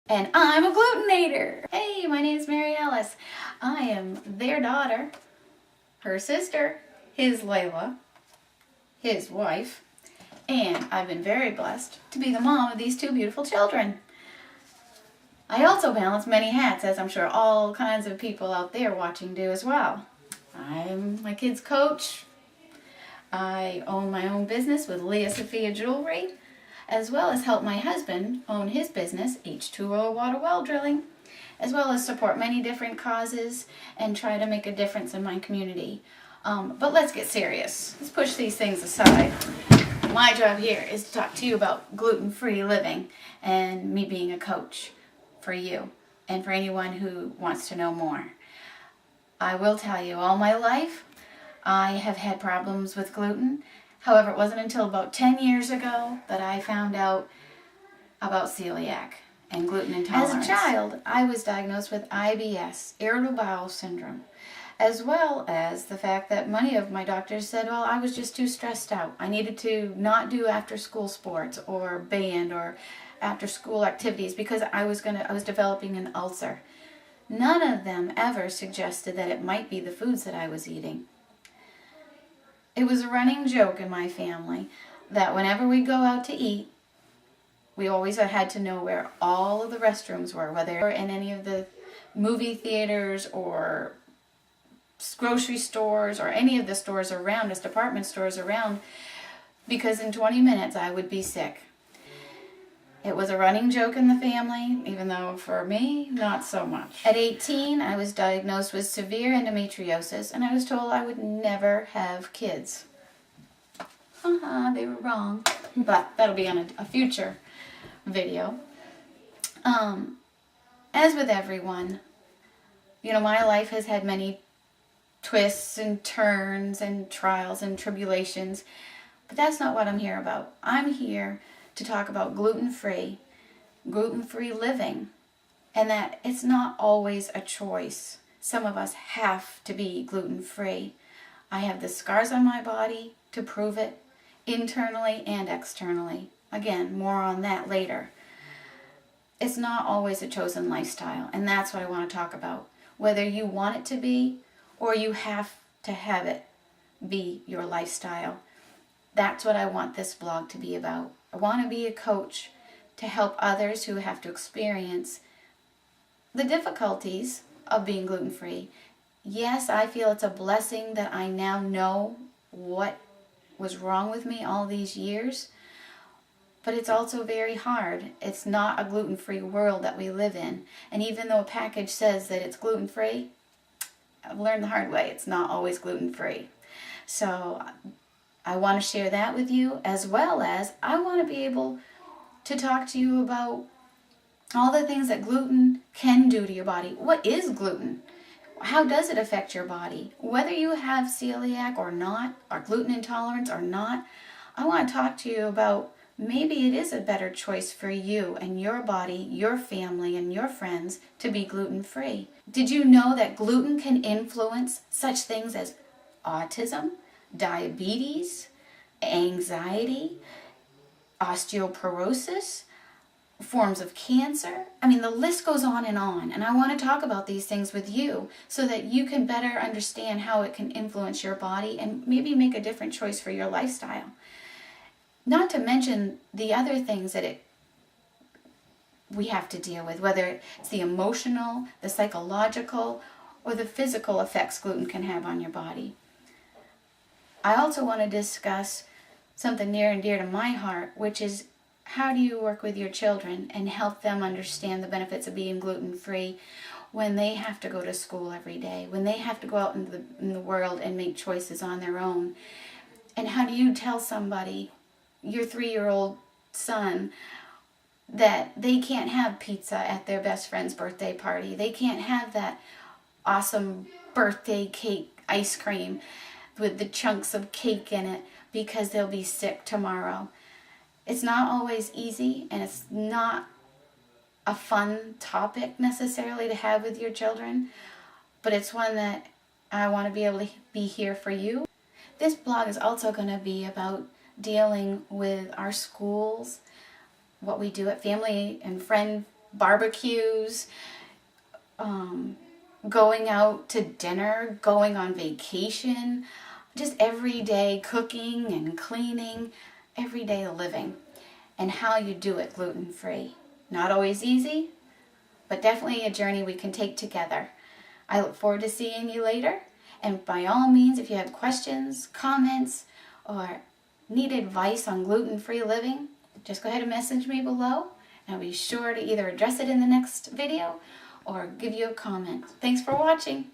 And I'm a Glutenator. Hey, my name is Mary Alice. I am their daughter, her sister, his Layla, his wife, and I've been very blessed to be the mom of these two beautiful children. I also balance many hats, as I'm sure all kinds of people out there watching do as well. I'm my kids' coach. I own my own business with Leah Sophia Jewelry, as well as help my husband own his business, H2O Water Well Drilling, as well as support many different causes and try to make a difference in my community. But let's get serious. Let's push these things aside. My job here is to talk to you about gluten-free living and me being a coach for you and for anyone who wants to know more. I will tell you, all my life, I have had problems with gluten. However, it wasn't until about 10 years ago that I found out about celiac and gluten intolerance. As a child, I was diagnosed with IBS, irritable bowel syndrome, as well as the fact that many of my doctors said, well, I was just too stressed out. I needed to not do after-school sports or band or after-school activities because I was developing an ulcer. None of them ever suggested that it might be the foods that I was eating. It was a running joke in my family that whenever we go out to eat, we always had to know where all of the restrooms were, whether they were in any of the movie theaters or grocery stores or any of the stores around us, department stores around, because in 20 minutes I would be sick. It was a running joke in the family, even though for me, not so much. At 18, I was diagnosed with severe endometriosis, and I was told I would never have kids. They were wrong, but that'll be on a future video. As with everyone, my life has had many twists and turns and trials and tribulations, but that's not what I'm here about. I'm here to talk about gluten-free living, and that it's not always a choice. Some of us have to be gluten-free. I have the scars on my body to prove it, internally and externally. Again, more on that later. It's not always a chosen lifestyle, and that's what I want to talk about. Whether you want it to be, or you have to have it be your lifestyle. That's what I want this blog to be about. I want to be a coach to help others who have to experience the difficulties of being gluten-free. Yes, I feel it's a blessing that I now know what was wrong with me all these years, but it's also very hard. It's not a gluten-free world that we live in. And even though a package says that it's gluten-free, I've learned the hard way, it's not always gluten-free. So I want to share that with you, as well as I want to be able to talk to you about all the things that gluten can do to your body. What is gluten? How does it affect your body? Whether you have celiac or not, or gluten intolerance or not, I want to talk to you about maybe it is a better choice for you and your body, your family, and your friends to be gluten-free. Did you know that gluten can influence such things as autism, diabetes, anxiety, osteoporosis, forms of cancer? I mean, the list goes on, and I want to talk about these things with you so that you can better understand how it can influence your body and maybe make a different choice for your lifestyle. Not to mention the other things that we have to deal with, whether it's the emotional, the psychological, or the physical effects gluten can have on your body. I also want to discuss something near and dear to my heart, which is how do you work with your children and help them understand the benefits of being gluten-free when they have to go to school every day, when they have to go out in the world and make choices on their own. And how do you tell somebody, your 3-year-old son, that they can't have pizza at their best friend's birthday party? They can't have that awesome birthday cake ice cream with the chunks of cake in it because they'll be sick tomorrow. It's not always easy, and it's not a fun topic necessarily to have with your children, but it's one that I want to be able to be here for you. This blog is also going to be about dealing with our schools, what we do at family and friend barbecues, going out to dinner, going on vacation, just everyday cooking and cleaning, everyday living, and how you do it gluten-free. Not always easy, but definitely a journey we can take together. I look forward to seeing you later, and by all means, if you have questions, comments, or need advice on gluten-free living, just go ahead and message me below, and I'll be sure to either address it in the next video or give you a comment. Thanks for watching.